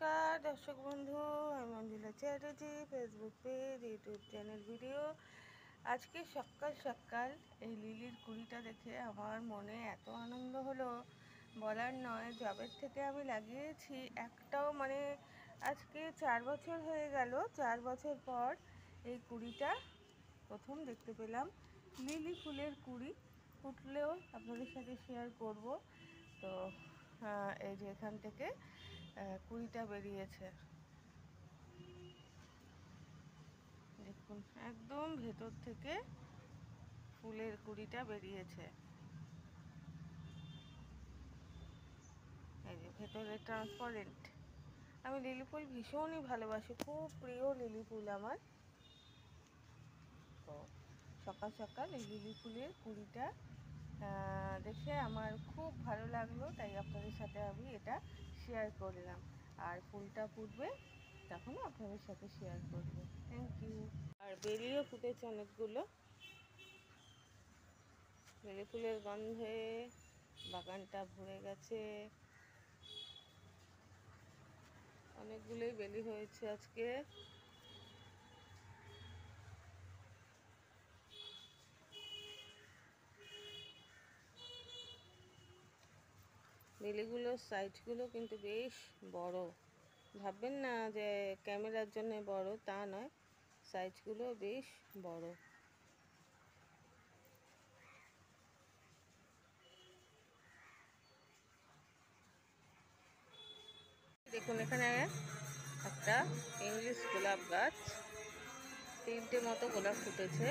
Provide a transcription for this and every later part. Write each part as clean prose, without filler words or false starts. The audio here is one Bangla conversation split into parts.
নমস্কার দর্শক বন্ধু, আমি Manjula Chatterjee. Facebook page, YouTube channel video. আজকে সকাল সকাল এই লিলির কুড়িটা দেখে আমার মনে এত আনন্দ হলো, বলার নয়। জবের থেকে আমি লাগিয়েছি, একটাও আজকে 4 বছর হয়ে গেল। 4 বছর পর এই কুড়িটা প্রথম দেখতে পেলাম। লিলি ফুলের কুড়ি ফুটলেও আপনাদের সাথে শেয়ার করব। তো এই যে এখান থেকে কুড়িটা বেরিয়েছে, দেখুন একদম ভেতর থেকে ফুলের কুড়িটা বেরিয়েছে। এই যে ভেতরে ট্রান্সপারেন্ট। আমি লিলি ফুল ভীষণই ভালোবাসি, খুব প্রিয় লিলি ফুল আমার। তো সকাল সকাল এই লিলি ফুলের কুড়িটা দেখে আমার খুব ভালো লাগলো, তাই আপনাদের সাথে আমি এটা শেয়ার করলাম। আর ফুলটা ফুটবে তখনও আপনাদের সাথে শেয়ার করব। Thank you. আর বেলিও ফুটেছে অনেকগুলো। বেলি ফুলের গন্ধে বাগানটা ভরে গেছে। অনেকগুলোই বেলি হয়েছে আজকে। বেলিগুলোর সাইজগুলো কিন্তু বেশ বড়। ভাববেন না যে ক্যামেরার জন্য বড়, তা নয়, সাইজগুলো বেশ বড়। দেখুন এখানে একটা ইংলিশ গোলাপ গাছ, 3টে মতো গোলাপ ফুটেছে।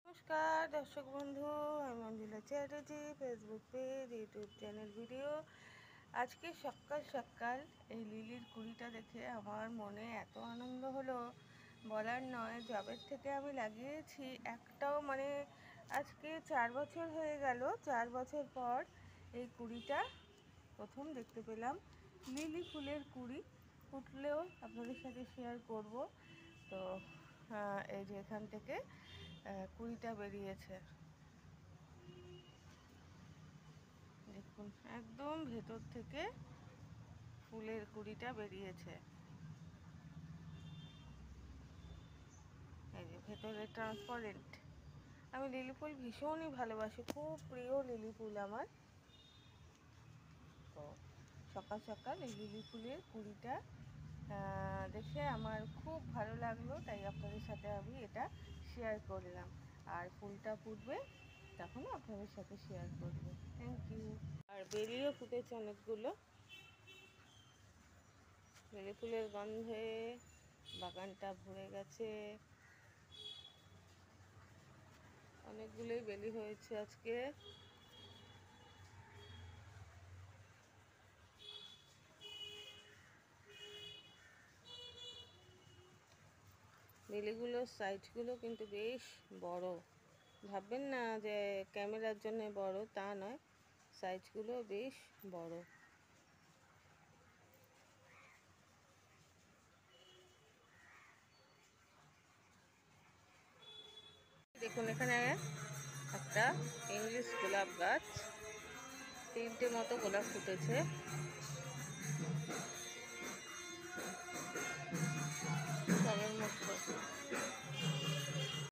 নমস্কার দর্শক বন্ধু, আমি Manjula Chatterjee. Facebook page, YouTube channel video. আজকে সকাল সকাল এই লিলির কুড়িটা দেখে আমার মনে এত আনন্দ হলো, বলার নয়। জবের থেকে আমি লাগিয়েছি, একটাও আজকে 4 বছর হয়ে গেল। 4 বছর পর এই কুড়িটা প্রথম দেখতে পেলাম। লিলি ফুলের কুড়ি ফুটলেও আপনাদের সাথে শেয়ার করব। তো এই যে এখান থেকে কুড়িটা বেরিয়েছে, দেখুন একদম ভেতর থেকে ফুলের কুড়িটা বেরিয়েছে। এই যে ভেতরে ট্রান্সপারেন্ট। আমি লিলি ফুল ভীষণই ভালোবাসি, খুব প্রিয় লিলি ফুল আমার। তো সকাল সকাল এই লিলি ফুলের কুড়িটা দেখে আমার খুব ভালো লাগলো, তাই আপনাদের সাথে আমি এটা শেয়ার করলাম। আর ফুলটা ফুটবে তখনও আপনাদের সাথে শেয়ার করব। Thank you. আর বেলিও ফুটেছে অনেকগুলো। বেলি ফুলের গন্ধে বাগানটা ভরে গেছে। অনেকগুলোই বেলি হয়েছে আজকে। বেলিগুলোর সাইজগুলো কিন্তু বেশ বড়। ভাববেন না যে ক্যামেরার জন্য বড়, তা নয়, সাইজগুলো বেশ বড়। দেখুন এখানে একটা ইংলিশ গোলাপ গাছ, 3টে মতো গোলাপ ফুটেছে।